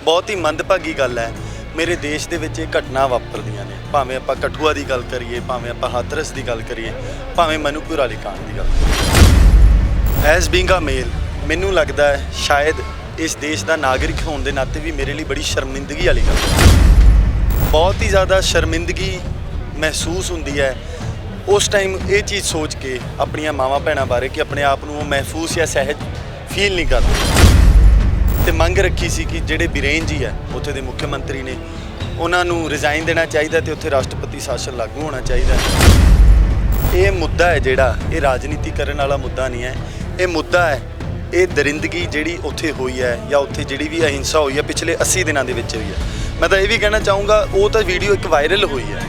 बहुत ही मंदभागी गल है। मेरे देश ਦੇ ਵਿੱਚ ਇਹ ਘਟਨਾ ਵਾਪਰਦੀਆਂ ਨੇ, ਭਾਵੇਂ ਆਪਾਂ ਕਠੂਆ ਦੀ ਗੱਲ ਕਰੀਏ, ਭਾਵੇਂ ਆਪਾਂ ਹਾਥਰਸ ਦੀ ਗੱਲ ਕਰੀਏ, ਭਾਵੇਂ ਮਨੂਪੁਰ ਵਾਲੀ ਕਾਂਡ ਦੀ ਗੱਲ। ਐਜ਼ ਬੀਇੰਗ ਅ ਮੇਲ ਮੈਨੂੰ ਲੱਗਦਾ ਹੈ ਸ਼ਾਇਦ ਇਸ ਦੇਸ਼ ਦਾ ਨਾਗਰਿਕ ਹੋਣ ਦੇ ਨਾਤੇ ਵੀ ਮੇਰੇ ਲਈ ਬੜੀ ਸ਼ਰਮਿੰਦਗੀ ਵਾਲੀ ਗੱਲ ਹੈ। ਬਹੁਤ ਹੀ ਜ਼ਿਆਦਾ ਸ਼ਰਮਿੰਦਗੀ ਮਹਿਸੂਸ ਹੁੰਦੀ ਹੈ ਉਸ ਟਾਈਮ ਇਹ ਚੀਜ਼ ਸੋਚ ਕੇ ਆਪਣੀਆਂ ਮਾਵਾਂ ਭੈਣਾਂ ਬਾਰੇ ਕਿ ਆਪਣੇ ਆਪ ਨੂੰ ਉਹ ਮਹਿਫੂਜ਼ ਜਾਂ ਸਹਿਜ ਫੀਲ ਨਹੀਂ ਕਰਦੇ। ਤੇ ਮੰਗ ਰੱਖੀ ਸੀ ਕਿ ਜਿਹੜੇ ਬੀਰੇਨ ਜੀ ਹੈ ਉੱਥੇ ਦੇ ਮੁੱਖ ਮੰਤਰੀ ਨੇ ਉਹਨਾਂ ਨੂੰ ਰਿਜ਼ਾਈਨ ਦੇਣਾ ਚਾਹੀਦਾ ਤੇ ਉੱਥੇ ਰਾਸ਼ਟਰਪਤੀ ਸ਼ਾਸਨ ਲਾਗੂ ਹੋਣਾ ਚਾਹੀਦਾ। ਇਹ ਮੁੱਦਾ ਹੈ ਜਿਹੜਾ ਇਹ ਰਾਜਨੀਤੀ ਕਰਨ ਵਾਲਾ ਮੁੱਦਾ ਨਹੀਂ ਹੈ। ਇਹ ਮੁੱਦਾ ਹੈ ਇਹ ਦਰਿੰਦਗੀ ਜਿਹੜੀ ਉੱਥੇ ਹੋਈ ਹੈ ਜਾਂ ਉੱਥੇ ਜਿਹੜੀ ਵੀ ਅਹਿੰਸਾ ਹੋਈ ਹੈ ਪਿਛਲੇ 80 ਦਿਨਾਂ ਦੇ ਵਿੱਚ ਹੋਈ ਹੈ। ਮੈਂ ਤਾਂ ਇਹ ਵੀ ਕਹਿਣਾ ਚਾਹੂੰਗਾ ਉਹ ਤਾਂ ਵੀਡੀਓ ਇੱਕ ਵਾਇਰਲ ਹੋਈ ਹੈ।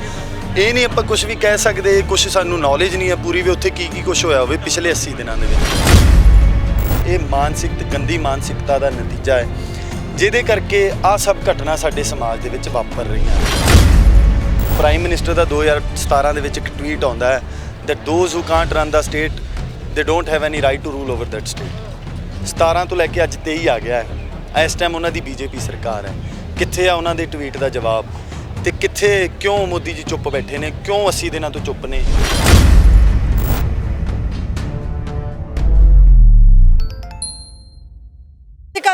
ਇਹ ਨਹੀਂ ਆਪਾਂ ਕੁਝ ਵੀ ਕਹਿ ਸਕਦੇ, ਕੁਝ ਸਾਨੂੰ ਨੌਲੇਜ ਨਹੀਂ ਹੈ ਪੂਰੀ ਵੀ ਉੱਥੇ ਕੀ ਕੁਝ ਹੋਇਆ ਹੋਵੇ ਪਿਛਲੇ 80 ਦਿਨਾਂ ਦੇ ਵਿੱਚ। ਇਹ ਮਾਨਸਿਕ ਤੇ ਗੰਦੀ ਮਾਨਸਿਕਤਾ ਦਾ ਨਤੀਜਾ ਹੈ ਜਿਹਦੇ ਕਰਕੇ ਆਹ ਸਭ ਘਟਨਾ ਸਾਡੇ ਸਮਾਜ ਦੇ ਵਿੱਚ ਵਾਪਰ ਰਹੀਆਂ। ਪ੍ਰਾਈਮ ਮਿਨਿਸਟਰ ਦਾ 2017 ਦੇ ਵਿੱਚ ਇੱਕ ਟਵੀਟ ਆਉਂਦਾ ਹੈ that those who can't run the state they don't have any right to rule over that state। 17 ਤੋਂ ਲੈ ਕੇ ਅੱਜ 23 ਆ ਗਿਆ ਹੈ। ਇਸ ਟਾਈਮ ਉਹਨਾਂ ਦੀ ਬੀਜੇਪੀ ਸਰਕਾਰ ਹੈ। ਕਿੱਥੇ ਆ ਉਹਨਾਂ ਦੇ ਟਵੀਟ ਦਾ ਜਵਾਬ ਤੇ ਕਿੱਥੇ ਕਿਉਂ ਮੋਦੀ ਜੀ ਚੁੱਪ ਬੈਠੇ ਨੇ, ਕਿਉਂ 80 ਦਿਨਾਂ ਤੋਂ ਚੁੱਪ ਨੇ।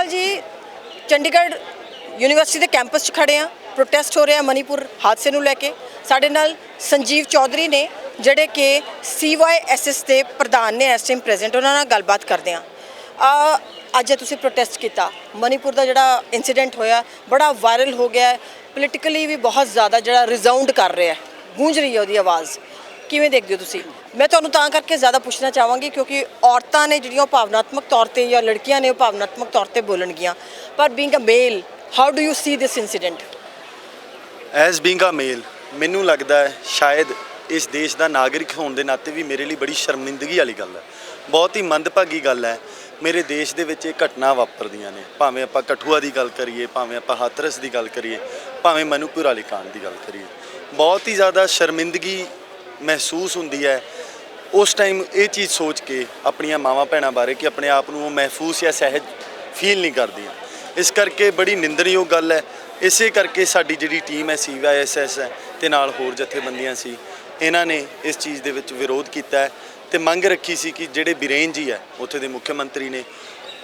जी चंडीगढ़ यूनिवर्सिटी के कैंपस च खड़े हाँ, प्रोटेस्ट हो रहा मणिपुर हादसे नूं लैके। साडे नाल संजीव चौधरी ने जिहड़े कि CYSS के प्रधान ने इस टाइम प्रेजेंट, उन्हां नाल गलबात करदे हां। अज तुसीं प्रोटेस्ट किया, मणिपुर का जिहड़ा इंसीडेंट होया बड़ा वायरल हो गया है, पोलिटिकली भी बहुत ज़्यादा जिहड़ा रिजाउंड कर रहा है, गूंज रही है उसकी आवाज़। किवें देखदे हो तुसीं? मैं तुहानूं तां करके ज़्यादा पूछना चाहांगी क्योंकि औरतां ने जिहड़ियां भावनात्मक तौर पर या लड़कियां ने भावनात्मक तौर पर बोलणगियां, पर being a male how do you see this incident? As being a male ਮੈਨੂੰ ਲੱਗਦਾ ਹੈ ਸ਼ਾਇਦ ਇਸ ਦੇਸ਼ ਦਾ ਨਾਗਰਿਕ ਹੋਣ ਦੇ ਨਾਤੇ ਵੀ ਮੇਰੇ ਲਈ ਬੜੀ ਸ਼ਰਮਿੰਦਗੀ ਵਾਲੀ ਗੱਲ ਹੈ। ਬਹੁਤ ਹੀ ਮੰਦਭਾਗੀ ਗੱਲ ਹੈ ਮੇਰੇ ਦੇਸ਼ ਦੇ ਵਿੱਚ ਇਹ ਘਟਨਾ ਵਾਪਰਦੀਆਂ ਨੇ, ਭਾਵੇਂ ਆਪਾਂ ਕਠੂਆ ਦੀ ਗੱਲ ਕਰੀਏ, ਭਾਵੇਂ ਆਪਾਂ ਹਾਥਰਸ ਦੀ ਗੱਲ ਕਰੀਏ, ਭਾਵੇਂ ਮਨੂਪੁਰ ਵਾਲੀ ਕਾਂਡ ਦੀ ਗੱਲ ਕਰੀਏ। ਬਹੁਤ ਹੀ ਜ਼ਿਆਦਾ ਸ਼ਰਮਿੰਦਗੀ ਮਹਿਸੂਸ ਹੁੰਦੀ ਹੈ ਉਸ ਟਾਈਮ ਇਹ ਚੀਜ਼ ਸੋਚ ਕੇ ਆਪਣੀਆਂ ਮਾਵਾਂ ਭੈਣਾਂ ਬਾਰੇ ਕਿ ਆਪਣੇ ਆਪ ਨੂੰ ਉਹ ਮਹਿਫੂਜ਼ ਜਾਂ ਸਹਿਜ ਫੀਲ ਨਹੀਂ ਕਰਦੀਆਂ। ਇਸ ਕਰਕੇ ਬੜੀ ਨਿੰਦਣਯੋਗ ਗੱਲ ਹੈ। ਇਸੇ ਕਰਕੇ ਸਾਡੀ ਜਿਹੜੀ ਟੀਮ ਹੈ CYSS ਹੈ ਤੇ ਨਾਲ ਹੋਰ ਜਥੇਬੰਦੀਆਂ ਸੀ, ਇਹਨਾਂ ਨੇ ਇਸ ਚੀਜ਼ ਦੇ ਵਿੱਚ ਵਿਰੋਧ ਕੀਤਾ ਹੈ ਤੇ ਮੰਗ ਰੱਖੀ ਸੀ ਕਿ ਜਿਹੜੇ ਬੀਰੇਨ ਜੀ ਹੈ ਉੱਥੇ ਦੇ ਮੁੱਖ ਮੰਤਰੀ ਨੇ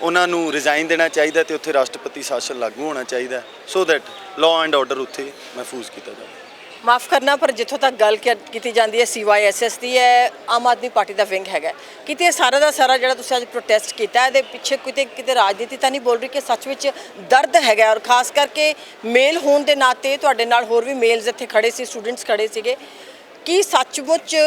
ਉਹਨਾਂ ਨੂੰ ਰਿਜ਼ਾਈਨ ਦੇਣਾ ਚਾਹੀਦਾ ਤੇ ਉੱਥੇ ਰਾਸ਼ਟਰਪਤੀ ਸ਼ਾਸਨ ਲਾਗੂ ਹੋਣਾ ਚਾਹੀਦਾ so that law and order ਉੱਥੇ ਮਹਿਫੂਜ਼ ਕੀਤਾ ਜਾਵੇ। माफ़ करना पर जितों तक गल की जाती है CYSS की है, आम आदमी पार्टी का विंग है कि सारा का सारा जो अज प्रोटेस्ट किया है पिछे कितने राजनीति तो नहीं बोल रही कि सच में दर्द है और खास करके मेल होने के नाते तुहाडे नाल होर भी मेल्स इत्थे खड़े सी, स्टूडेंट्स खड़े सीगे कि सचमुच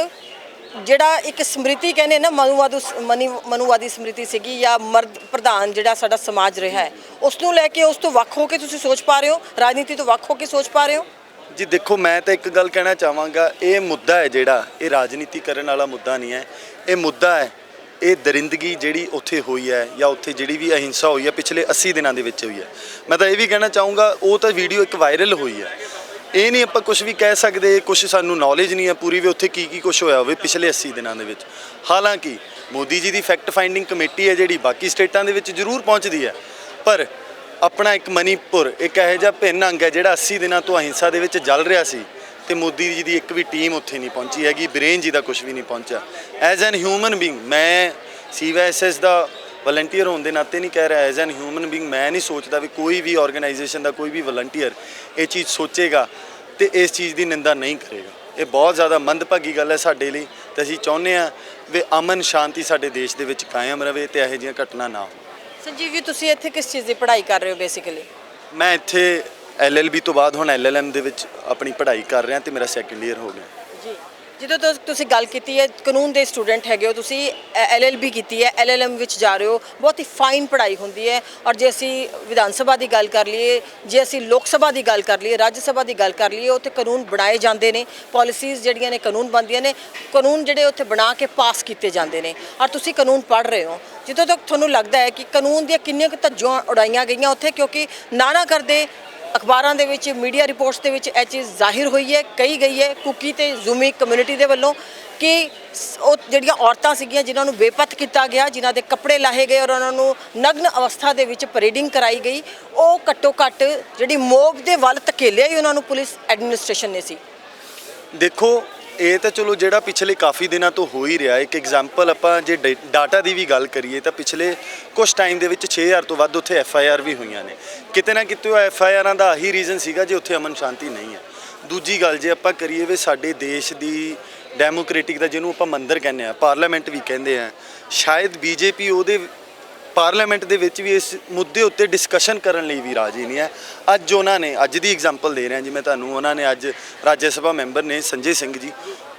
जिहड़ा एक स्मृति कहने ना मनुवादी स्मृति सीगी या मर्द प्रधान जिहड़ा साडा समाज रहा है उस नूं लैके उस तो वख हो के तुसीं सोच पा रहे हो, राजनीति तो वख हो के सोच पा रहे हो? जी देखो मैं तो एक गल कहना चाहांगा, ये मुद्दा है जिहड़ा ये राजनीति करने वाला मुद्दा नहीं है। ये मुद्दा है ये दरिंदगी जिहड़ी उत्थे हुई है या उत्थे जिहड़ी भी अहिंसा हुई है पिछले 80 दिनों के विच हुई है। मैं तो ये भी कहना चाहूँगा वो तो वीडियो एक वायरल हुई है। ये नहीं आपां कुछ भी कह सकते, कुछ सानू नॉलेज नहीं है पूरी भी उत्थे की कुछ होया होवे पिछले 80 दिनों के विच। हालांकि मोदी जी की फैक्ट फाइंडिंग कमेटी है जिहड़ी बाकी स्टेटां दे विच जरूर पहुँचती है, पर अपना एक मणिपुर एक इहो जिहा भिन्न अंग है जिहड़ा 80 दिनों तो अहिंसा दे विच जल रहा सी ते मोदी जी की एक भी टीम उत्थे नहीं पहुंची हैगी, बीरेन जी का कुछ भी नहीं पहुंचा। एज एन ह्यूमन बींग मैं CYSS का वलंटीयर होने के नाते नहीं कह रहा, एज एन ह्यूमन बींग मैं नहीं सोचता भी कोई भी ऑर्गेनाइजेशन का कोई भी वलंटीयर ये चीज़ सोचेगा तो इस चीज़ की निंदा नहीं करेगा। ये बहुत ज़्यादा मंदभागी गल है साडे लई ते असीं चाहुंदे हां भी अमन शांति साडे देश दे विच कायम रहे ते इहो जिहियां घटना ना हो। संजीव जी तुसीं इत्थे किस चीज़ की पढ़ाई कर रहे हो बेसिकली? मैं इत्थे LLB तो बाद हुण LLM दे विच अपनी पढ़ाई कर रहा ते मेरा सैकेंड ईयर हो गया जी। ਜਦੋਂ ਤੁਸੀਂ ਗੱਲ ਕੀਤੀ ਹੈ ਕਾਨੂੰਨ ਦੇ ਸਟੂਡੈਂਟ ਹੈਗੇ ਹੋ, ਤੁਸੀਂ LLB ਕੀਤੀ ਹੈ, LLM ਵਿੱਚ ਜਾ ਰਹੇ ਹੋ, ਬਹੁਤ ਹੀ ਫਾਈਨ ਪੜ੍ਹਾਈ ਹੁੰਦੀ ਹੈ। ਔਰ ਜੇ ਅਸੀਂ ਵਿਧਾਨ ਸਭਾ ਦੀ ਗੱਲ ਕਰ ਲਈਏ, ਜੇ ਅਸੀਂ ਲੋਕ ਸਭਾ ਦੀ ਗੱਲ ਕਰ ਲਈਏ, ਰਾਜ ਸਭਾ ਦੀ ਗੱਲ ਕਰ ਲਈਏ, ਉੱਥੇ ਕਾਨੂੰਨ ਬਣਾਏ ਜਾਂਦੇ ਨੇ, ਪਾਲਿਸੀਜ਼ ਜਿਹੜੀਆਂ ਨੇ ਕਾਨੂੰਨ ਬਣਦੀਆਂ ਨੇ, ਕਾਨੂੰਨ ਜਿਹੜੇ ਉੱਥੇ ਬਣਾ ਕੇ ਪਾਸ ਕੀਤੇ ਜਾਂਦੇ ਨੇ। ਔਰ ਤੁਸੀਂ ਕਾਨੂੰਨ ਪੜ੍ਹ ਰਹੇ ਹੋ, ਜਿੱਥੋਂ ਤੱਕ ਤੁਹਾਨੂੰ ਲੱਗਦਾ ਹੈ ਕਿ ਕਾਨੂੰਨ ਦੀਆਂ ਕਿੰਨੀਆਂ ਕੁ ਧੱਜੀਆਂ ਉਡਾਈਆਂ ਗਈਆਂ ਉੱਥੇ, ਕਿਉਂਕਿ ਨਾ ਕਰਦੇ ਅਖਬਾਰਾਂ ਦੇ ਵਿੱਚ ਮੀਡੀਆ ਰਿਪੋਰਟਸ ਦੇ ਵਿੱਚ ਇਹ ਚੀਜ਼ ਜ਼ਾਹਿਰ ਹੋਈ ਹੈ, ਕਹੀ ਗਈ ਹੈ ਕੁਕੀ ਤੇ ਜ਼ੂਮੀ ਕਮਿਊਨਿਟੀ ਦੇ ਵੱਲੋਂ ਕਿ ਉਹ ਜਿਹੜੀਆਂ ਔਰਤਾਂ ਸੀਗੀਆਂ ਜਿਨ੍ਹਾਂ ਨੂੰ ਬੇਪਤ ਕੀਤਾ ਗਿਆ, ਜਿਨ੍ਹਾਂ ਦੇ ਕੱਪੜੇ ਲਾਹੇ ਗਏ ਔਰ ਉਹਨਾਂ ਨੂੰ ਨਗਨ ਅਵਸਥਾ ਦੇ ਵਿੱਚ ਪਰੇਡਿੰਗ ਕਰਾਈ ਗਈ, ਉਹ ਘੱਟੋ ਘੱਟ ਜਿਹੜੀ ਮੋਬ ਦੇ ਵੱਲ ਧਕੇਲਿਆ ਹੀ ਉਹਨਾਂ ਨੂੰ ਪੁਲਿਸ ਐਡਮਿਨਿਸਟ੍ਰੇਸ਼ਨ ਨੇ ਸੀ। ਦੇਖੋ ਇਹ ਤਾਂ ਚਲੋ ਜਿਹੜਾ ਪਿਛਲੇ ਕਾਫੀ ਦਿਨਾਂ ਤੋਂ ਹੋ ਹੀ ਰਿਹਾ। ਇੱਕ ਐਗਜ਼ਾਮਪਲ ਆਪਾਂ ਜੇ ਡਾਟਾ ਦੀ ਵੀ ਗੱਲ ਕਰੀਏ ਤਾਂ ਪਿਛਲੇ ਕੁਝ ਟਾਈਮ ਦੇ ਵਿੱਚ 6000 ਤੋਂ ਵੱਧ ਉੱਥੇ FIR ਵੀ ਹੋਈਆਂ ਨੇ। ਕਿਤੇ ਨਾ ਕਿਤੇ ਉਹ FIRਾਂ ਦਾ ਆਹੀ ਰੀਜ਼ਨ ਸੀਗਾ ਜੇ ਉੱਥੇ ਅਮਨ ਸ਼ਾਂਤੀ ਨਹੀਂ ਹੈ। ਦੂਜੀ ਗੱਲ ਜੇ ਆਪਾਂ ਕਰੀਏ ਵੀ ਸਾਡੇ ਦੇਸ਼ ਦੀ ਡੈਮੋਕ੍ਰੇਟਿਕ ਦਾ ਜਿਹਨੂੰ ਆਪਾਂ ਮੰਦਰ ਕਹਿੰਦੇ ਆ, ਪਾਰਲੀਮੈਂਟ ਵੀ ਕਹਿੰਦੇ ਆ, ਸ਼ਾਇਦ BJP ਉਹਦੇ ਪਾਰਲੀਮੈਂਟ ਦੇ ਵਿੱਚ ਵੀ ਇਸ ਮੁੱਦੇ ਉੱਤੇ ਡਿਸਕਸ਼ਨ ਕਰਨ ਲਈ ਵੀ ਰਾਜੀ ਨਹੀਂ ਹੈ। ਅੱਜ ਉਹਨਾਂ ਨੇ, ਅੱਜ ਦੀ ਐਗਜ਼ਾਮਪਲ ਦੇ ਰਿਹਾ ਜਿਵੇਂ ਤੁਹਾਨੂੰ, ਉਹਨਾਂ ਨੇ ਅੱਜ ਰਾਜ ਸਭਾ ਮੈਂਬਰ ਨੇ ਸੰਜੇ ਸਿੰਘ ਜੀ,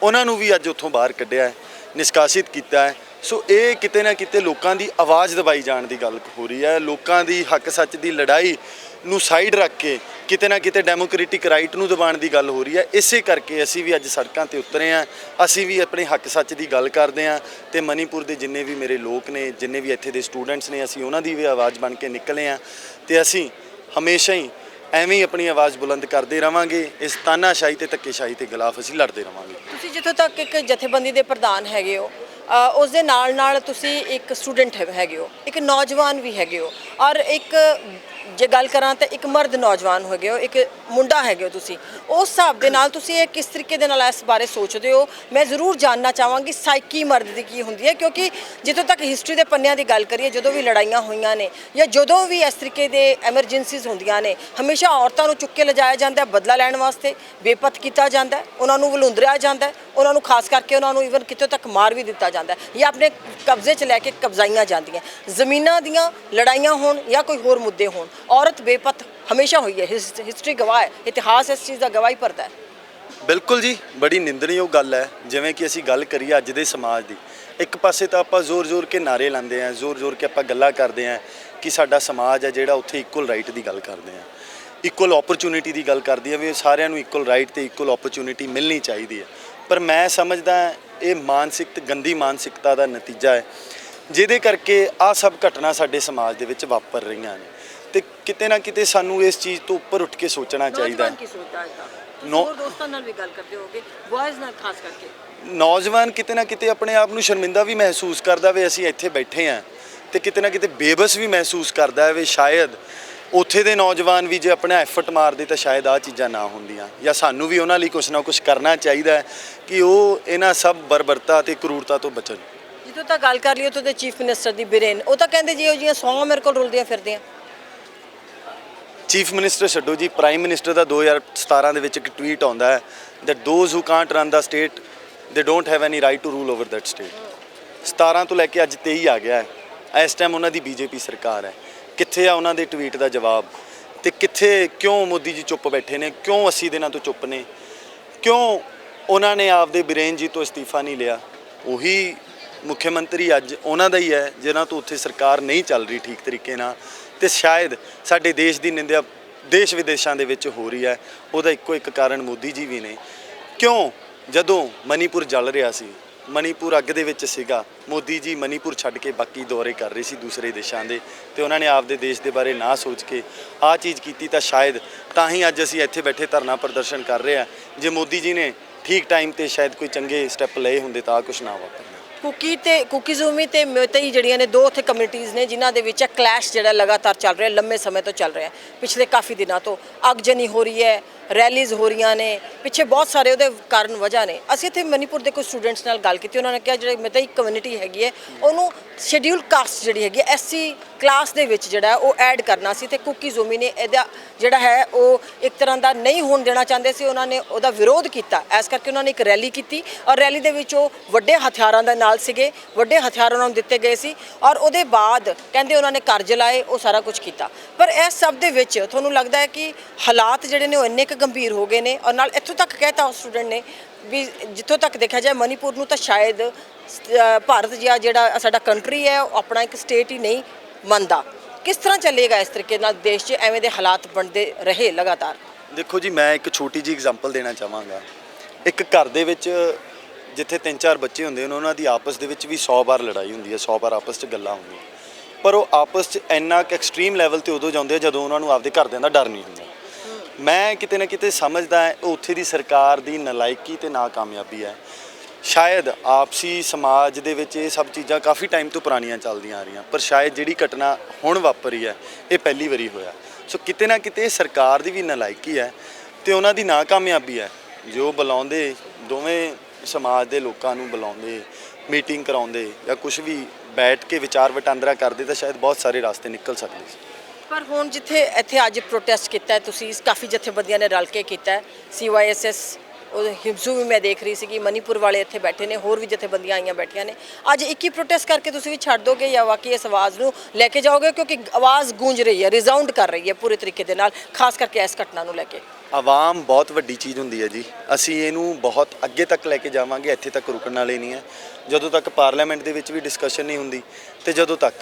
ਉਹਨਾਂ ਨੂੰ ਵੀ ਅੱਜ ਉੱਥੋਂ ਬਾਹਰ ਕੱਢਿਆ ਹੈ, ਨਿਸ਼ਕਾਸਿਤ ਕੀਤਾ ਹੈ। ਸੋ ਇਹ ਕਿਤੇ ਨਾ ਕਿਤੇ ਲੋਕਾਂ ਦੀ ਆਵਾਜ਼ ਦਬਾਈ ਜਾਣ ਦੀ ਗੱਲ ਹੋ ਰਹੀ ਹੈ। ਲੋਕਾਂ ਦੀ ਹੱਕ ਸੱਚ ਦੀ ਲੜਾਈ ਨੂੰ ਸਾਈਡ ਰੱਖ ਕੇ ਕਿਤੇ ਨਾ ਕਿਤੇ ਡੈਮੋਕ੍ਰੈਟਿਕ ਰਾਈਟ ਨੂੰ ਦਬਾਉਣ ਦੀ ਗੱਲ ਹੋ ਰਹੀ ਹੈ। ਇਸੇ ਕਰਕੇ ਅਸੀਂ ਵੀ ਅੱਜ ਸੜਕਾਂ ਤੇ ਉਤਰੇ ਹਾਂ। ਅਸੀਂ ਵੀ ਆਪਣੇ ਹੱਕ ਸੱਚ ਦੀ ਗੱਲ ਕਰਦੇ ਹਾਂ ਤੇ ਮਨੀਪੁਰ ਦੇ ਜਿੰਨੇ ਵੀ ਮੇਰੇ ਲੋਕ ਨੇ, ਜਿੰਨੇ ਵੀ ਇੱਥੇ ਦੇ ਸਟੂਡੈਂਟਸ ਨੇ, ਅਸੀਂ ਉਹਨਾਂ ਦੀ ਵੀ ਆਵਾਜ਼ ਬਣ ਕੇ ਨਿਕਲੇ ਹਾਂ ਤੇ ਅਸੀਂ ਹਮੇਸ਼ਾ ਹੀ ਐਵੇਂ ਹੀ ਆਪਣੀ ਆਵਾਜ਼ ਬੁਲੰਦ ਕਰਦੇ ਰਵਾਂਗੇ। ਇਸ ਤਾਨਾਸ਼ਾਹੀ ਤੇ ਧੱਕੇਸ਼ਾਹੀ ਦੇ ਖਿਲਾਫ ਅਸੀਂ ਲੜਦੇ ਰਵਾਂਗੇ। ਤੁਸੀਂ ਜਿੱਥੋਂ ਤੱਕ ਇੱਕ ਜਥੇਬੰਦੀ ਦੇ ਪ੍ਰਧਾਨ ਹੈਗੇ ਹੋ, ਉਸ ਦੇ ਨਾਲ ਤੁਸੀਂ ਇੱਕ ਸਟੂਡੈਂਟ ਹੈਗੇ ਹੋ, ਇੱਕ ਨੌਜਵਾਨ ਵੀ ਹੈਗੇ ਹੋ, ਔਰ ਇੱਕ ਜੇ ਗੱਲ ਕਰਾਂ ਤਾਂ ਇੱਕ ਮਰਦ ਨੌਜਵਾਨ ਹੈਗੇ ਹੋ, ਇੱਕ ਮੁੰਡਾ ਹੈਗੇ ਹੋ ਤੁਸੀਂ। ਉਸ ਹਿਸਾਬ ਦੇ ਨਾਲ ਤੁਸੀਂ ਇਹ ਕਿਸ ਤਰੀਕੇ ਦੇ ਨਾਲ ਇਸ ਬਾਰੇ ਸੋਚਦੇ ਹੋ? ਮੈਂ ਜ਼ਰੂਰ ਜਾਣਨਾ ਚਾਹਾਂਗੀ ਸਾਈਕੀ ਮਰਦ ਦੀ ਕੀ ਹੁੰਦੀ ਹੈ, ਕਿਉਂਕਿ ਜਿੱਥੋਂ ਤੱਕ ਹਿਸਟਰੀ ਦੇ ਪੰਨਿਆਂ ਦੀ ਗੱਲ ਕਰੀਏ, ਜਦੋਂ ਵੀ ਲੜਾਈਆਂ ਹੋਈਆਂ ਨੇ ਜਾਂ ਜਦੋਂ ਵੀ ਇਸ ਤਰੀਕੇ ਦੇ ਐਮਰਜੈਂਸੀਜ਼ ਹੁੰਦੀਆਂ ਨੇ, ਹਮੇਸ਼ਾ ਔਰਤਾਂ ਨੂੰ ਚੁੱਕ ਕੇ ਲਿਜਾਇਆ ਜਾਂਦਾ, ਬਦਲਾ ਲੈਣ ਵਾਸਤੇ ਬੇਪਤ ਕੀਤਾ ਜਾਂਦਾ, ਉਹਨਾਂ ਨੂੰ ਵਲੂੰਦਰਿਆ ਜਾਂਦਾ, ਉਹਨਾਂ ਨੂੰ ਖਾਸ ਕਰਕੇ ਉਹਨਾਂ ਨੂੰ ਈਵਨ ਕਿਤੇ ਤੱਕ ਮਾਰ ਵੀ ਦਿੱਤਾ ਜਾਂਦਾ ਜਾਂ ਆਪਣੇ ਕਬਜ਼ੇ 'ਚ ਲੈ ਕੇ ਕਬਜ਼ਾਈਆਂ ਜਾਂਦੀਆਂ। ਜ਼ਮੀਨਾਂ ਦੀਆਂ ਲੜਾਈਆਂ ਹੋਣ ਜਾਂ ਕੋਈ ਹੋਰ ਮੁੱਦੇ ਹੋਣ, ਔਰਤ ਬੇਪਤ ਹਮੇਸ਼ਾ ਹੋਈ ਹੈ। ਹਿਸਟਰੀ ਗਵਾਹ ਹੈ, ਇਤਿਹਾਸ ਇਸ ਚੀਜ਼ ਦਾ ਗਵਾਹੀ ਭਰਦਾ ਹੈ। ਬਿਲਕੁਲ ਜੀ, ਬੜੀ ਨਿੰਦਣਯੋਗ ਗੱਲ ਹੈ। ਜਿਵੇਂ ਕਿ ਅਸੀਂ ਗੱਲ ਕਰੀਏ ਅੱਜ ਦੇ ਸਮਾਜ ਦੀ, ਇੱਕ ਪਾਸੇ ਤਾਂ ਆਪਾਂ ਜ਼ੋਰ ਕੇ ਨਾਅਰੇ ਲਾਉਂਦੇ ਹਾਂ, ਜ਼ੋਰ ਕੇ ਆਪਾਂ ਗੱਲਾਂ ਕਰਦੇ ਹਾਂ ਕਿ ਸਾਡਾ ਸਮਾਜ ਹੈ ਜਿਹੜਾ ਉੱਥੇ ਇਕੁਅਲ ਰਾਈਟ ਦੀ ਗੱਲ ਕਰਦੇ ਹਾਂ, ਇਕੁਅਲ ਓਪਰਚੁਨਿਟੀ ਦੀ ਗੱਲ ਕਰਦੀ ਹੈ ਵੀ ਸਾਰਿਆਂ ਨੂੰ ਇਕੁਅਲ ਰਾਈਟ ਤੇ ਇਕੁਅਲ ਓਪਰਚੁਨਿਟੀ ਮਿਲਣੀ ਚਾਹੀਦੀ ਹੈ। ਪਰ ਮੈਂ ਸਮਝਦਾ ਇਹ ਗੰਦੀ ਮਾਨਸਿਕਤਾ ਦਾ ਨਤੀਜਾ ਹੈ ਜਿਹਦੇ ਕਰਕੇ ਆਹ ਸਭ ਘਟਨਾ ਸਾਡੇ ਸਮਾਜ ਦੇ ਵਿੱਚ ਵਾਪਰ ਰਹੀਆਂ ਨੇ ਤੇ ਕਿਤੇ ਨਾ ਕਿਤੇ ਸਾਨੂੰ ਇਸ ਚੀਜ਼ ਤੋਂ ਉੱਪਰ ਉੱਠ ਕੇ ਸੋਚਣਾ ਚਾਹੀਦਾ ਹੈ। ਦੋਸਤਾਂ ਨਾਲ ਵੀ ਗੱਲ ਕਰਦੇ ਹੋਗੇ, ਬॉयਜ਼ ਨਾਲ ਖਾਸ ਕਰਕੇ। ਨੌਜਵਾਨ ਕਿਤੇ ਨਾ ਕਿਤੇ ਆਪਣੇ ਆਪ ਨੂੰ ਸ਼ਰਮਿੰਦਾ ਵੀ ਮਹਿਸੂਸ ਕਰਦਾ ਵੀ ਅਸੀਂ ਇੱਥੇ ਬੈਠੇ ਹਾਂ ਤੇ ਕਿਤੇ ਨਾ ਕਿਤੇ ਬੇਬਸ ਵੀ ਮਹਿਸੂਸ ਕਰਦਾ ਹੈ ਵੀ ਸ਼ਾਇਦ ਉੱਥੇ ਦੇ ਨੌਜਵਾਨ ਵੀ ਜੇ ਆਪਣਾ ਐਫਰਟ ਮਾਰਦੇ ਤਾਂ ਸ਼ਾਇਦ ਆਹ ਚੀਜ਼ਾਂ ਨਾ ਹੁੰਦੀਆਂ, ਜਾਂ ਸਾਨੂੰ ਵੀ ਉਹਨਾਂ ਲਈ ਕੁਛ ਨਾ ਕੁਛ ਕਰਨਾ ਚਾਹੀਦਾ ਹੈ ਕਿ ਉਹ ਇਹਨਾਂ ਸਭ ਬਰਬਰਤਾ ਤੇ ਕਰੂਰਤਾ ਤੋਂ ਬਚਣ। ਜਿੱਥੋਂ ਤੱਕ ਗੱਲ ਕਰ ਲਈ ਉੱਥੋਂ ਦੇ ਚੀਫ ਮਿਨਿਸਟਰ ਦੀ ਬਿਰੇਨ, ਉਹ ਤਾਂ ਕਹਿੰਦੇ ਜੀ ਉਹ ਜੀਆਂ ਸੌਂਹਾਂ ਮੇਰੇ ਕੋਲ ਰੁਲਦੀਆਂ ਫਿਰਦੀਆਂ। ਚੀਫ ਮਿਨਿਸਟਰ ਛੱਡੋ ਜੀ, ਪ੍ਰਾਈਮ ਮਿਨਿਸਟਰ ਦਾ 2017 ਦੇ ਵਿੱਚ ਇੱਕ ਟਵੀਟ ਆਉਂਦਾ ਹੈ that those who can't run the state they don't have any right to rule over that state। 17 ਤੋਂ ਲੈ ਕੇ ਅੱਜ 23 ਆ ਗਿਆ ਹੈ। ਇਸ ਟਾਈਮ ਉਹਨਾਂ ਦੀ BJP ਸਰਕਾਰ ਹੈ। ਕਿੱਥੇ ਆ ਉਹਨਾਂ ਦੇ ਟਵੀਟ ਦਾ ਜਵਾਬ? ਤੇ ਕਿੱਥੇ, ਕਿਉਂ ਮੋਦੀ ਜੀ ਚੁੱਪ ਬੈਠੇ ਨੇ? ਕਿਉਂ 80 ਦਿਨਾਂ ਤੋਂ ਚੁੱਪ ਨੇ? ਕਿਉਂ ਉਹਨਾਂ ਨੇ ਆਪਦੇ ਬੀਰੇਨ ਜੀ ਤੋਂ ਅਸਤੀਫਾ ਨਹੀਂ ਲਿਆ? ਉਹੀ ਮੁੱਖ ਮੰਤਰੀ ਅੱਜ ਉਹਨਾਂ ਦਾ ਹੀ ਹੈ ਜਿਹਨਾਂ ਤੋਂ ਉੱਥੇ ਸਰਕਾਰ ਨਹੀਂ ਚੱਲ ਰਹੀ ਠੀਕ ਤਰੀਕੇ ਨਾਲ ਤੇ ਸ਼ਾਇਦ ਸਾਡੇ ਦੇਸ਼ ਦੀ ਨਿੰਦਿਆ ਦੇਸ਼ ਵਿਦੇਸ਼ਾਂ ਦੇ ਵਿੱਚ ਹੋ ਰਹੀ ਹੈ। ਉਹਦਾ ਇੱਕੋ ਇੱਕ ਕਾਰਨ ਮੋਦੀ ਜੀ ਵੀ ਨੇ। ਕਿਉਂ ਜਦੋਂ ਮਨੀਪੁਰ ਜਲ ਰਿਹਾ ਸੀ, ਮਨੀਪੁਰ ਅੱਗ ਦੇ ਵਿੱਚ ਸੀਗਾ, ਮੋਦੀ ਜੀ ਮਨੀਪੁਰ ਛੱਡ ਕੇ ਬਾਕੀ ਦੌਰੇ ਕਰ ਰਹੇ ਸੀ ਦੂਸਰੇ ਦੇਸ਼ਾਂ ਦੇ ਤੇ ਉਹਨਾਂ ਨੇ ਆਪਦੇ ਦੇਸ਼ ਦੇ ਬਾਰੇ ਨਾ ਸੋਚ ਕੇ ਆਹ ਚੀਜ਼ ਕੀਤੀ ਤਾਂ ਸ਼ਾਇਦ ਤਾਂ ਹੀ ਅੱਜ ਅਸੀਂ ਇੱਥੇ ਬੈਠੇ ਧਰਨਾ ਪ੍ਰਦਰਸ਼ਨ ਕਰ ਰਹੇ ਹਾਂ। ਜੇ ਮੋਦੀ ਜੀ ਨੇ ਠੀਕ ਟਾਈਮ ਤੇ ਸ਼ਾਇਦ ਕੋਈ ਚੰਗੇ ਸਟੈਪ ਲਏ ਹੁੰਦੇ ਤਾਂ ਕੁਝ ਨਾ ਵਾਪਰਨਾ। ਕੁਕੀ ਜ਼ੂਮੀ ਤੇ ਮੋਤਈ ਜਿਹੜੀਆਂ ਨੇ ਦੋ ਉੱਥੇ ਕਮਿਊਨਿਟੀਜ਼ ਨੇ ਜਿਨ੍ਹਾਂ ਦੇ ਵਿੱਚ ਕਲੈਸ਼ ਜਿਹੜਾ ਲਗਾਤਾਰ ਚੱਲ ਰਿਹਾ, ਲੰਮੇ ਸਮੇਂ ਤੋਂ ਚੱਲ ਰਿਹਾ, ਪਿਛਲੇ ਕਾਫੀ ਦਿਨਾਂ ਤੋਂ ਅਗਜਨੀ ਹੋ ਰਹੀ ਹੈ, ਰੈਲੀਜ਼ ਹੋ ਰਹੀਆਂ ਨੇ, ਪਿੱਛੇ ਬਹੁਤ ਸਾਰੇ ਉਹਦੇ ਕਾਰਨ ਵਜ੍ਹਾ ਨੇ। ਅਸੀਂ ਇੱਥੇ ਮਨੀਪੁਰ ਦੇ ਕੁਝ ਸਟੂਡੈਂਟਸ ਨਾਲ ਗੱਲ ਕੀਤੀ, ਉਹਨਾਂ ਨੇ ਕਿਹਾ ਜਿਹੜੇ ਮੋਤਈ ਕਮਿਊਨਿਟੀ ਹੈਗੀ ਹੈ ਉਹਨੂੰ ਸ਼ੈਡਿਊਲ ਕਾਸਟ ਜਿਹੜੀ ਹੈਗੀ SC ਕਲਾਸ ਦੇ ਵਿੱਚ ਜਿਹੜਾ ਉਹ ਐਡ ਕਰਨਾ ਸੀ ਤੇ ਕੁਕੀ ਜ਼ੂਮੀ ਨੇ ਇਹਦਾ ਜਿਹੜਾ ਹੈ ਉਹ ਇੱਕ ਤਰ੍ਹਾਂ ਦਾ ਨਹੀਂ ਹੋਣ ਦੇਣਾ ਚਾਹੁੰਦੇ ਸੀ। ਉਹਨਾਂ ਨੇ ਉਹਦਾ ਵਿਰੋਧ ਕੀਤਾ, ਇਸ ਕਰਕੇ ਉਹਨਾਂ ਨੇ ਇੱਕ ਰੈਲੀ ਕੀਤੀ ਔਰ ਰੈਲੀ ਦੇ ਵਿੱਚ ਉਹ ਵੱਡੇ ਹਥਿਆਰਾਂ ਦੇ ਨਾਲ ਸੀਗੇ, ਵੱਡੇ ਹਥਿਆਰ ਉਹਨਾਂ ਨੂੰ ਦਿੱਤੇ ਗਏ ਸੀ ਔਰ ਉਹਦੇ ਬਾਅਦ ਕਹਿੰਦੇ ਉਹਨਾਂ ਨੇ ਘਰ ਜਲਾਏ, ਉਹ ਸਾਰਾ ਕੁਝ ਕੀਤਾ। ਪਰ ਇਸ ਸਭ ਦੇ ਵਿੱਚ ਤੁਹਾਨੂੰ ਲੱਗਦਾ ਹੈ ਕਿ ਹਾਲਾਤ ਜਿਹੜੇ ਨੇ ਉਹ ਇੰਨੇ ਕੁ ਗੰਭੀਰ ਹੋ ਗਏ ਨੇ ਔਰ ਨਾਲ ਇੱਥੋਂ ਤੱਕ ਕਹਿਤਾ ਉਸ ਸਟੂਡੈਂਟ ਨੇ ਵੀ ਜਿੱਥੋਂ ਤੱਕ ਦੇਖਿਆ ਜਾਏ ਮਨੀਪੁਰ ਨੂੰ ਤਾਂ ਸ਼ਾਇਦ ਭਾਰਤ ਜਿਹੜਾ ਸਾਡਾ ਕੰਟਰੀ ਹੈ ਉਹ ਆਪਣਾ ਇੱਕ ਸਟੇਟ ਹੀ ਨਹੀਂ ਮੰਨਦਾ। ਕਿਸ ਤਰ੍ਹਾਂ ਚੱਲੇਗਾ ਇਸ ਤਰੀਕੇ ਨਾਲ ਦੇਸ਼ 'ਚ ਐਵੇਂ ਦੇ ਹਾਲਾਤ ਬਣਦੇ ਰਹੇ ਲਗਾਤਾਰ? ਦੇਖੋ ਜੀ, ਮੈਂ ਇੱਕ ਛੋਟੀ ਜਿਹੀ ਐਗਜ਼ਾਮਪਲ ਦੇਣਾ ਚਾਹਾਂਗਾ। ਇੱਕ ਘਰ ਦੇ ਵਿੱਚ ਜਿੱਥੇ 3-4 ਬੱਚੇ ਹੁੰਦੇ ਨੇ ਉਹਨਾਂ ਦੀ ਆਪਸ ਦੇ ਵਿੱਚ ਵੀ 100 ਵਾਰ ਲੜਾਈ ਹੁੰਦੀ ਹੈ, 100 ਵਾਰ ਆਪਸ 'ਚ ਗੱਲਾਂ ਹੁੰਦੀਆਂ, ਪਰ ਉਹ ਆਪਸ 'ਚ ਇੰਨਾ ਕੁ ਐਕਸਟ੍ਰੀਮ ਲੈਵਲ 'ਤੇ ਉਦੋਂ ਜਾਂਦੇ ਆ ਜਦੋਂ ਉਹਨਾਂ ਨੂੰ ਆਪਦੇ ਘਰਦਿਆਂ ਦਾ ਡਰ ਨਹੀਂ ਹੁੰਦਾ। ਮੈਂ ਕਿਤੇ ਨਾ ਕਿਤੇ ਸਮਝਦਾ ਉੱਥੇ ਦੀ ਸਰਕਾਰ ਦੀ ਨਲਾਇਕੀ ਤੇ ਨਾਕਾਮਯਾਬੀ ਹੈ। ਸ਼ਾਇਦ ਆਪਸੀ ਸਮਾਜ ਦੇ ਵਿੱਚ ਇਹ ਸਭ ਚੀਜ਼ਾਂ ਕਾਫੀ ਟਾਈਮ ਤੋਂ ਪੁਰਾਣੀਆਂ ਚੱਲਦੀਆਂ ਆ ਰਹੀਆਂ, ਪਰ ਸ਼ਾਇਦ ਜਿਹੜੀ ਘਟਨਾ ਹੁਣ ਵਾਪਰੀ ਹੈ ਇਹ ਪਹਿਲੀ ਵਾਰੀ ਹੋਇਆ। ਸੋ ਕਿਤੇ ਨਾ ਕਿਤੇ ਸਰਕਾਰ ਦੀ ਵੀ ਨਲਾਇਕੀ ਹੈ ਤੇ ਉਹਨਾਂ ਦੀ ਨਾਕਾਮਯਾਬੀ ਹੈ। ਜੋ ਬੁਲਾਉਂਦੇ ਦੋਵੇਂ ਸਮਾਜ ਦੇ ਲੋਕਾਂ ਨੂੰ ਬੁਲਾਉਂਦੇ, ਮੀਟਿੰਗ ਕਰਾਉਂਦੇ ਜਾਂ ਕੁਝ ਵੀ ਬੈਠ ਕੇ ਵਿਚਾਰ ਵਟਾਂਦਰਾ ਕਰਦੇ ਤਾਂ ਸ਼ਾਇਦ ਬਹੁਤ ਸਾਰੇ ਰਾਸਤੇ ਨਿਕਲ ਸਕਦੇ ਸੀ। ਪਰ ਹੁਣ ਜਿੱਥੇ ਇੱਥੇ ਅੱਜ ਪ੍ਰੋਟੈਸਟ ਕੀਤਾ ਹੈ ਤੁਸੀਂ, ਕਾਫੀ ਜਥੇਬੰਦੀਆਂ ਨੇ ਰਲ ਕੇ ਕੀਤਾ ਹੈ, CYSS ਉਹ ਹਿਬਜ਼ੂ ਵੀ ਮੈਂ ਦੇਖ ਰਹੀ ਸੀਗੀ, ਮਨੀਪੁਰ ਵਾਲੇ ਇੱਥੇ ਬੈਠੇ ਨੇ, ਹੋਰ ਵੀ ਜਥੇਬੰਦੀਆਂ ਆਈਆਂ ਬੈਠੀਆਂ ਨੇ। ਅੱਜ ਇੱਕ ਹੀ ਪ੍ਰੋਟੈਸਟ ਕਰਕੇ ਤੁਸੀਂ ਵੀ ਛੱਡ ਦੋਗੇ ਜਾਂ ਵਾਕਈ ਇਸ ਆਵਾਜ਼ ਨੂੰ ਲੈ ਕੇ ਜਾਓਗੇ, ਕਿਉਂਕਿ ਆਵਾਜ਼ ਗੂੰਜ ਰਹੀ ਹੈ, ਰਿਜ਼ਾਊਂਡ ਕਰ ਰਹੀ ਹੈ ਪੂਰੇ ਤਰੀਕੇ ਦੇ ਨਾਲ, ਖਾਸ ਕਰਕੇ ਇਸ ਘਟਨਾ ਨੂੰ ਲੈ ਕੇ? ਆਵਾਮ ਬਹੁਤ ਵੱਡੀ ਚੀਜ਼ ਹੁੰਦੀ ਹੈ ਜੀ, ਅਸੀਂ ਇਹਨੂੰ ਬਹੁਤ ਅੱਗੇ ਤੱਕ ਲੈ ਕੇ ਜਾਵਾਂਗੇ, ਇੱਥੇ ਤੱਕ ਰੁਕਣ ਵਾਲੇ ਨਹੀਂ ਹੈ। ਜਦੋਂ ਤੱਕ ਪਾਰਲੀਮੈਂਟ ਦੇ ਵਿੱਚ ਵੀ ਡਿਸਕਸ਼ਨ ਨਹੀਂ ਹੁੰਦੀ ਤੇ ਜਦੋਂ ਤੱਕ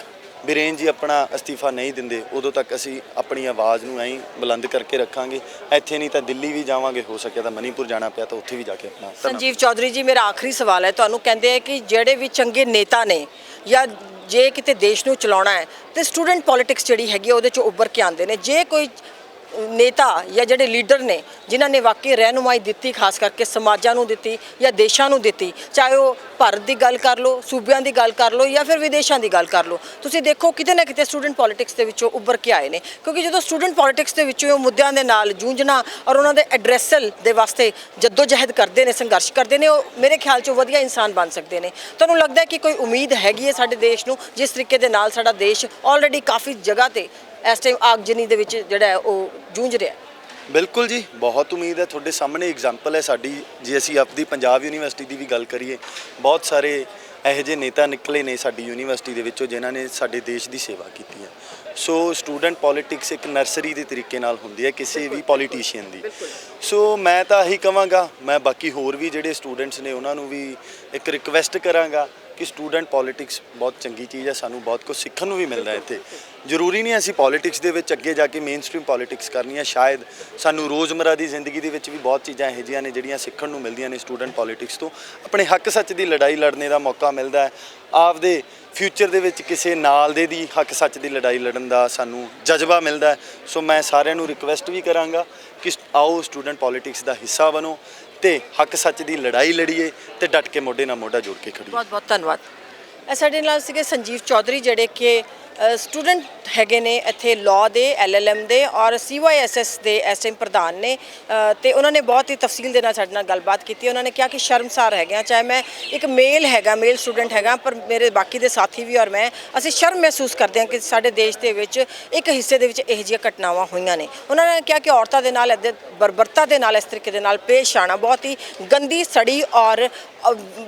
ਬੀਰੇਨ ਜੀ ਆਪਣਾ ਅਸਤੀਫਾ ਨਹੀਂ ਦਿੰਦੇ, ਉਦੋਂ ਤੱਕ ਅਸੀਂ ਆਪਣੀ ਆਵਾਜ਼ ਨੂੰ ਐਂ ਬੁਲੰਦ ਕਰਕੇ ਰੱਖਾਂਗੇ। ਇੱਥੇ ਨਹੀਂ ਤਾਂ ਦਿੱਲੀ ਵੀ ਜਾਵਾਂਗੇ, ਹੋ ਸਕਿਆ ਤਾਂ ਮਨੀਪੁਰ ਜਾਣਾ ਪਿਆ ਤਾਂ ਉੱਥੇ ਵੀ ਜਾ ਕੇ ਆਪਣਾ। ਸੰਜੀਵ ਚੌਧਰੀ ਜੀ, ਮੇਰਾ ਆਖਰੀ ਸਵਾਲ ਹੈ ਤੁਹਾਨੂੰ। ਕਹਿੰਦੇ ਆ ਕਿ ਜਿਹੜੇ ਵੀ ਚੰਗੇ ਨੇਤਾ ਨੇ ਜਾਂ ਜੇ ਕਿਤੇ ਦੇਸ਼ ਨੂੰ ਚਲਾਉਣਾ ਹੈ ਤੇ ਸਟੂਡੈਂਟ ਪੋਲਿਟਿਕਸ ਜਿਹੜੀ ਹੈਗੀ ਉਹਦੇ ਚੋਂ ਉੱਭਰ ਕੇ ਆਉਂਦੇ ਨੇ। ਜੇ ਕੋਈ ਨੇਤਾ ਜਾਂ ਜਿਹੜੇ ਲੀਡਰ ਨੇ ਜਿਨ੍ਹਾਂ ਨੇ ਵਾਕਈ ਰਹਿਨੁਮਾਈ ਦਿੱਤੀ, ਖਾਸ ਕਰਕੇ ਸਮਾਜਾਂ ਨੂੰ ਦਿੱਤੀ ਜਾਂ ਦੇਸ਼ਾਂ ਨੂੰ ਦਿੱਤੀ, ਚਾਹੇ ਉਹ ਭਾਰਤ ਦੀ ਗੱਲ ਕਰ ਲਓ, ਸੂਬਿਆਂ ਦੀ ਗੱਲ ਕਰ ਲਓ ਜਾਂ ਫਿਰ ਵਿਦੇਸ਼ਾਂ ਦੀ ਗੱਲ ਕਰ ਲਓ, ਤੁਸੀਂ ਦੇਖੋ ਕਿਤੇ ਨਾ ਕਿਤੇ ਸਟੂਡੈਂਟ ਪੋਲਿਟਿਕਸ ਦੇ ਵਿੱਚੋਂ ਉੱਭਰ ਕੇ ਆਏ ਨੇ। ਕਿਉਂਕਿ ਜਦੋਂ ਸਟੂਡੈਂਟ ਪੋਲਿਟਿਕਸ ਦੇ ਵਿੱਚੋਂ ਉਹ ਮੁੱਦਿਆਂ ਦੇ ਨਾਲ ਜੂਝਣਾ ਔਰ ਉਹਨਾਂ ਦੇ ਐਡਰੈਸਲ ਦੇ ਵਾਸਤੇ ਜਦੋਜਹਿਦ ਕਰਦੇ ਨੇ, ਸੰਘਰਸ਼ ਕਰਦੇ ਨੇ, ਉਹ ਮੇਰੇ ਖਿਆਲ 'ਚ ਵਧੀਆ ਇਨਸਾਨ ਬਣ ਸਕਦੇ ਨੇ। ਤੁਹਾਨੂੰ ਲੱਗਦਾ ਹੈ ਕਿ ਕੋਈ ਉਮੀਦ ਹੈਗੀ ਹੈ ਸਾਡੇ ਦੇਸ਼ ਨੂੰ, ਜਿਸ ਤਰੀਕੇ ਦੇ ਨਾਲ ਸਾਡਾ ਦੇਸ਼ ਆਲਰੇਡੀ ਕਾਫੀ ਜਗ੍ਹਾ ਤੇ ਇਸ ਟਾਈਮ ਆਗਜਨੀ ਦੇ ਵਿੱਚ ਜਿਹੜਾ ਹੈ ਉਹ ਜੂਝ ਰਿਹਾ? ਬਿਲਕੁਲ ਜੀ, ਬਹੁਤ ਉਮੀਦ ਹੈ। ਤੁਹਾਡੇ ਸਾਹਮਣੇ ਐਗਜ਼ਾਮਪਲ ਹੈ ਸਾਡੀ, ਜੇ ਅਸੀਂ ਆਪਦੀ ਪੰਜਾਬ ਯੂਨੀਵਰਸਿਟੀ ਦੀ ਵੀ ਗੱਲ ਕਰੀਏ, ਬਹੁਤ ਸਾਰੇ ਇਹੋ ਜਿਹੇ ਨੇਤਾ ਨਿਕਲੇ ਨੇ ਸਾਡੀ ਯੂਨੀਵਰਸਿਟੀ ਦੇ ਵਿੱਚੋਂ ਜਿਨ੍ਹਾਂ ਨੇ ਸਾਡੇ ਦੇਸ਼ ਦੀ ਸੇਵਾ ਕੀਤੀ ਹੈ। ਸੋ ਸਟੂਡੈਂਟ ਪੋਲਿਟਿਕਸ ਇੱਕ ਨਰਸਰੀ ਦੇ ਤਰੀਕੇ ਨਾਲ ਹੁੰਦੀ ਹੈ ਕਿਸੇ ਵੀ ਪੋਲੀਟੀਸ਼ੀਅਨ ਦੀ। ਸੋ ਮੈਂ ਤਾਂ ਇਹੀ ਕਹਾਂਗਾ, ਮੈਂ ਬਾਕੀ ਹੋਰ ਵੀ ਜਿਹੜੇ ਸਟੂਡੈਂਟਸ ਨੇ ਉਹਨਾਂ ਨੂੰ ਵੀ ਇੱਕ ਰਿਕਵੈਸਟ ਕਰਾਂਗਾ ਕਿ ਸਟੂਡੈਂਟ ਪੋਲਿਟਿਕਸ ਬਹੁਤ ਚੰਗੀ ਚੀਜ਼ ਹੈ, ਸਾਨੂੰ ਬਹੁਤ ਕੁਝ ਸਿੱਖਣ ਨੂੰ ਵੀ ਮਿਲਦਾ ਇੱਥੇ। ਜ਼ਰੂਰੀ ਨਹੀਂ ਅਸੀਂ ਪੋਲਿਟਿਕਸ ਦੇ ਵਿੱਚ ਅੱਗੇ ਜਾ ਕੇ ਮੇਨ ਸਟ੍ਰੀਮ ਪੋਲਿਟਿਕਸ ਕਰਨੀ ਹੈ, ਸ਼ਾਇਦ ਸਾਨੂੰ ਰੋਜ਼ਮਰਾ ਦੀ ਜ਼ਿੰਦਗੀ ਦੇ ਵਿੱਚ ਵੀ ਬਹੁਤ ਚੀਜ਼ਾਂ ਇਹੋ ਜਿਹੀਆਂ ਨੇ ਜਿਹੜੀਆਂ ਸਿੱਖਣ ਨੂੰ ਮਿਲਦੀਆਂ ਨੇ ਸਟੂਡੈਂਟ ਪੋਲਿਟਿਕਸ ਤੋਂ। ਆਪਣੇ ਹੱਕ ਸੱਚ ਦੀ ਲੜਾਈ ਲੜਨੇ ਦਾ ਮੌਕਾ ਮਿਲਦਾ ਹੈ, ਆਪਦੇ ਫਿਊਚਰ ਦੇ ਵਿੱਚ ਕਿਸੇ ਨਾਲ ਦੇ ਦੀ ਹੱਕ ਸੱਚ ਦੀ ਲੜਾਈ ਲੜਨ ਦਾ ਸਾਨੂੰ ਜਜ਼ਬਾ ਮਿਲਦਾ ਹੈ। ਸੋ ਮੈਂ ਸਾਰਿਆਂ ਨੂੰ ਰਿਕਵੈਸਟ ਵੀ ਕਰਾਂਗਾ ਕਿ ਆਓ ਸਟੂਡੈਂਟ ਪੋਲਿਟਿਕਸ ਦਾ ਹਿੱਸਾ ਬਣੋ ਤੇ ਹੱਕ ਸੱਚ ਦੀ ਲੜਾਈ ਲੜੀਏ ਤੇ ਡਟ ਕੇ ਮੋਢੇ ਨਾਲ ਮੋਢਾ ਜੋੜ ਕੇ ਖੜੀਏ। ਬਹੁਤ ਬਹੁਤ ਧੰਨਵਾਦ। ਇਹ ਸਾਡੇ ਨਾਲ ਸੀਗੇ ਸੰਜੀਵ ਚੌਧਰੀ, ਜਿਹੜੇ ਕਿ ਸਟੂਡੈਂਟ ਹੈਗੇ ਨੇ ਇੱਥੇ ਲਾਅ ਦੇ, LLM ਦੇ ਔਰ CYSS ਦੇ ਇਸ ਟਾਈਮ ਪ੍ਰਧਾਨ ਨੇ, ਤੇ ਉਹਨਾਂ ਨੇ ਬਹੁਤ ਹੀ ਤਫਸੀਲ ਦੇ ਨਾਲ ਸਾਡੇ ਨਾਲ ਗੱਲਬਾਤ ਕੀਤੀ। ਉਹਨਾਂ ਨੇ ਕਿਹਾ ਕਿ ਸ਼ਰਮਸਾਰ ਹੈਗੇ ਆ, ਚਾਹੇ ਮੈਂ ਇੱਕ ਮੇਲ ਸਟੂਡੈਂਟ ਹੈਗਾ, ਪਰ ਮੇਰੇ ਬਾਕੀ ਦੇ ਸਾਥੀ ਵੀ ਔਰ ਮੈਂ, ਅਸੀਂ ਸ਼ਰਮ ਮਹਿਸੂਸ ਕਰਦੇ ਹਾਂ ਕਿ ਸਾਡੇ ਦੇਸ਼ ਦੇ ਵਿੱਚ ਇੱਕ ਹਿੱਸੇ ਦੇ ਵਿੱਚ ਇਹੋ ਜਿਹੀਆਂ ਘਟਨਾਵਾਂ ਹੋਈਆਂ ਨੇ। ਉਹਨਾਂ ਨੇ ਕਿਹਾ ਕਿ ਔਰਤਾਂ ਦੇ ਨਾਲ ਇੱਦਾਂ ਬਰਬਰਤਾ ਦੇ ਨਾਲ ਇਸ ਤਰੀਕੇ ਦੇ ਨਾਲ ਪੇਸ਼ ਆਉਣਾ ਬਹੁਤ ਹੀ ਗੰਦੀ, ਸੜੀ ਔਰ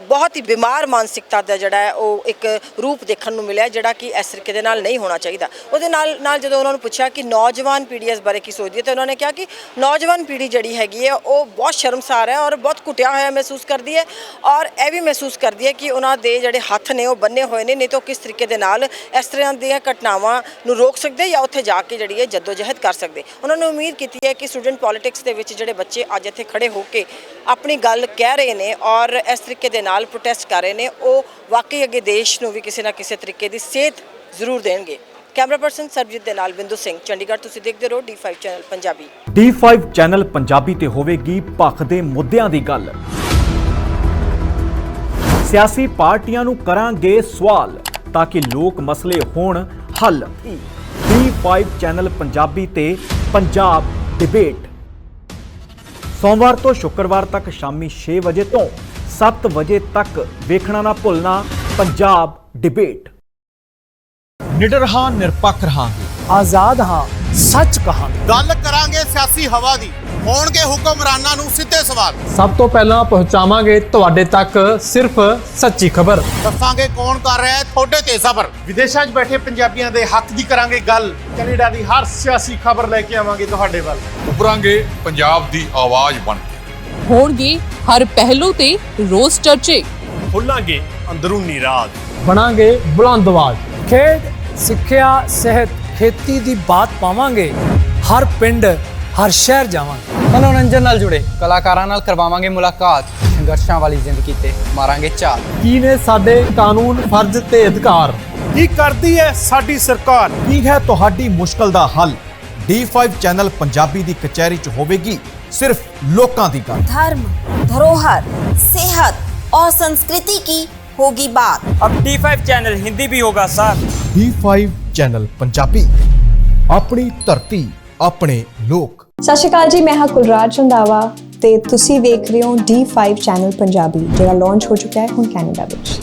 ਬਹੁਤ ਹੀ ਬਿਮਾਰ ਮਾਨਸਿਕਤਾ ਦਾ ਜਿਹੜਾ ਹੈ ਉਹ ਇੱਕ ਰੂਪ ਦੇਖਣ ਨੂੰ ਮਿਲਿਆ, ਜਿਹੜਾ ਕਿ ਇਸ ਤਰੀਕੇ ਦੇ ਨਾਲ ਨਹੀਂ ਹੋਣਾ ਚਾਹੀਦਾ। ਉਹਦੇ ਨਾਲ ਜਦੋਂ ਉਹਨਾਂ ਨੂੰ ਪੁੱਛਿਆ ਕਿ ਨੌਜਵਾਨ ਪੀੜ੍ਹੀ ਇਸ ਬਾਰੇ ਕੀ ਸੋਚਦੀ ਹੈ, ਤਾਂ ਉਹਨਾਂ ਨੇ ਕਿਹਾ ਕਿ ਨੌਜਵਾਨ ਪੀੜ੍ਹੀ ਜਿਹੜੀ ਹੈਗੀ ਹੈ ਉਹ ਬਹੁਤ ਸ਼ਰਮਸਾਰ ਹੈ ਔਰ ਬਹੁਤ ਘੁੱਟਿਆ ਹੋਇਆ ਮਹਿਸੂਸ ਕਰਦੀ ਹੈ, ਔਰ ਇਹ ਵੀ ਮਹਿਸੂਸ ਕਰਦੀ ਹੈ ਕਿ ਉਹਨਾਂ ਦੇ ਜਿਹੜੇ ਹੱਥ ਨੇ ਉਹ ਬੰਨੇ ਹੋਏ ਨੇ, ਨਹੀਂ ਤਾਂ ਕਿਸ ਤਰੀਕੇ ਦੇ ਨਾਲ ਇਸ ਤਰ੍ਹਾਂ ਦੀਆਂ ਘਟਨਾਵਾਂ ਨੂੰ ਰੋਕ ਸਕਦੇ ਜਾਂ ਉੱਥੇ ਜਾ ਕੇ ਜਿਹੜੀ ਹੈ ਜਦੋਜਹਿਦ ਕਰ ਸਕਦੇ। ਉਹਨਾਂ ਨੇ ਉਮੀਦ ਕੀਤੀ ਹੈ ਕਿ ਸਟੂਡੈਂਟ ਪੋਲਿਟਿਕਸ ਦੇ ਵਿੱਚ ਜਿਹੜੇ ਬੱਚੇ ਅੱਜ ਇੱਥੇ ਖੜੇ ਹੋ ਕੇ ਆਪਣੀ ਗੱਲ ਕਹਿ ਰਹੇ ਨੇ ਔਰ ਇਸ ਤਰੀਕੇ ਦੇ ਨਾਲ ਪ੍ਰੋਟੈਸਟ ਕਰ ਰਹੇ ਨੇ, ਉਹ ਵਾਕਈ ਅੱਗੇ ਦੇਸ਼ ਨੂੰ ਵੀ ਕਿਸੇ ਨਾ ਕਿਸੇ ਤਰੀਕੇ ਦੀ ਸੇਧ ਜ਼ਰੂਰ ਦੇਣਗੇ। ਕੈਮਰਾ ਪਰਸਨ ਸਰਬਜੀਤ ਦੇ ਨਾਲ ਬਿੰਦੂ ਸਿੰਘ, ਚੰਡੀਗੜ੍ਹ। ਤੁਸੀਂ ਦੇਖਦੇ ਰਹੋ D5 channel Punjabi. D5 channel Punjabi ਤੇ ਹੋਵੇਗੀ ਭਖ ਦੇ ਮੁੱਦਿਆਂ ਦੀ ਗੱਲ। ਸਿਆਸੀ ਪਾਰਟੀਆਂ ਨੂੰ ਕਰਾਂਗੇ ਸਵਾਲ ਤਾਂ ਕਿ ਲੋਕ ਮਸਲੇ ਹੋਣ ਹੱਲ। D5 ਚੈਨਲ ਪੰਜਾਬੀ ਤੇ ਪੰਜਾਬ ਡਿਬੇਟ ਸੋਮਵਾਰ ਤੋਂ ਸ਼ੁੱਕਰਵਾਰ ਤੱਕ ਸ਼ਾਮੀ 6 ਵਜੇ ਤੋਂ 7 ਵਜੇ ਤੱਕ ਵੇਖਣਾ ਨਾ ਭੁੱਲਣਾ ਪੰਜਾਬ ਡਿਬੇਟ। ਨਿਡਰ ਹਾਂ, ਨਿਰਪੱਖ ਰਹਾਂਗੇ, ਆਜ਼ਾਦ ਹਾਂ, ਸੱਚ ਕਹਾਂਗੇ। ਗੱਲ ਕਰਾਂਗੇ ਸਿਆਸੀ ਹਵਾ ਦੀ, ਹੋਣਗੇ ਹੁਕਮਰਾਨਾਂ ਨੂੰ ਸਿੱਧੇ ਸਵਾਲ। ਸਭ ਤੋਂ ਪਹਿਲਾਂ ਪਹੁੰਚਾਵਾਂਗੇ ਤੁਹਾਡੇ ਤੱਕ ਸਿਰਫ ਸੱਚੀ ਖਬਰ। ਦੱਸਾਂਗੇ ਕੌਣ ਕਰ ਰਿਹਾ ਹੈ ਤੁਹਾਡੇ ਤੇ ਸਬਰ। ਵਿਦੇਸ਼ਾਂ 'ਚ ਬੈਠੇ ਪੰਜਾਬੀਆਂ ਦੇ ਹੱਕ ਦੀ ਕਰਾਂਗੇ ਗੱਲ। ਕੈਨੇਡਾ ਦੀ ਹਰ ਸਿਆਸੀ ਖਬਰ ਲੈ ਕੇ ਆਵਾਂਗੇ ਤੁਹਾਡੇ ਵੱਲ। ਉੱਭਰਾਂਗੇ ਪੰਜਾਬ ਦੀ ਆਵਾਜ਼ ਬਣ ਕੇ। ਹੋਣਗੇ ਹਰ ਪਹਿਲੂ ਤੇ ਰੋਜ਼ ਚਰਚੇ। ਖੋਲਾਂਗੇ ਅੰਦਰੂਨੀ ਰਾਜ। ਬਣਾਂਗੇ ਬੁਲੰਦ ਆਵਾਜ਼। ਖੇਡ, ਸਿੱਖਿਆ, ਸਿਹਤ, ਖੇਤੀ ਦੀ ਬਾਤ ਪਾਵਾਂਗੇ। ਹਰ ਪਿੰਡ, ਹਰ ਸ਼ਹਿਰ ਜਾਵਾਂਗੇ। ਮਨੋਰੰਜਨ ਨਾਲ ਜੁੜੇ ਕਲਾਕਾਰਾਂ ਨਾਲ ਕਰਵਾਵਾਂਗੇ ਮੁਲਾਕਾਤ। ਸੰਘਰਸ਼ਾਂ ਵਾਲੀ ਜ਼ਿੰਦਗੀ ਤੇ ਮਾਰਾਂਗੇ ਝਾਤ। ਕੀ ਨੇ ਸਾਡੇ ਕਾਨੂੰਨ, ਫਰਜ਼ ਤੇ ਅਧਿਕਾਰ? ਕੀ ਕਰਦੀ ਹੈ ਸਾਡੀ ਸਰਕਾਰ? ਕੀ ਹੈ ਤੁਹਾਡੀ ਮੁਸ਼ਕਲ ਦਾ ਹੱਲ? D5 ਚੈਨਲ ਪੰਜਾਬੀ ਦੀ ਕਚਹਿਰੀ 'ਚ ਹੋਵੇਗੀ ਸਿਰਫ ਲੋਕਾਂ ਦੀ ਗੱਲ। धर्म, धरोहर, सेहत और संस्कृति की होगी बात। अब D5 चैनल हिंदी भी होगा सर। D5 ਚੈਨਲ ਪੰਜਾਬੀ, ਆਪਣੀ ਧਰਤੀ, ਆਪਣੇ ਲੋਕ। ਸਤਿ ਸ਼੍ਰੀ ਅਕਾਲ ਜੀ, ਮੈਂ ਹਾਂ ਕੁਲਰਾਜ ਰੰਧਾਵਾ ਤੇ ਤੁਸੀਂ ਵੇਖ ਰਹੇ ਹੋ D5 ਚੈਨਲ ਪੰਜਾਬੀ, ਜਿਹੜਾ ਲਾਂਚ ਹੋ ਚੁੱਕਾ ਹੈ ਹੁਣ ਕੈਨੇਡਾ ਵਿੱਚ।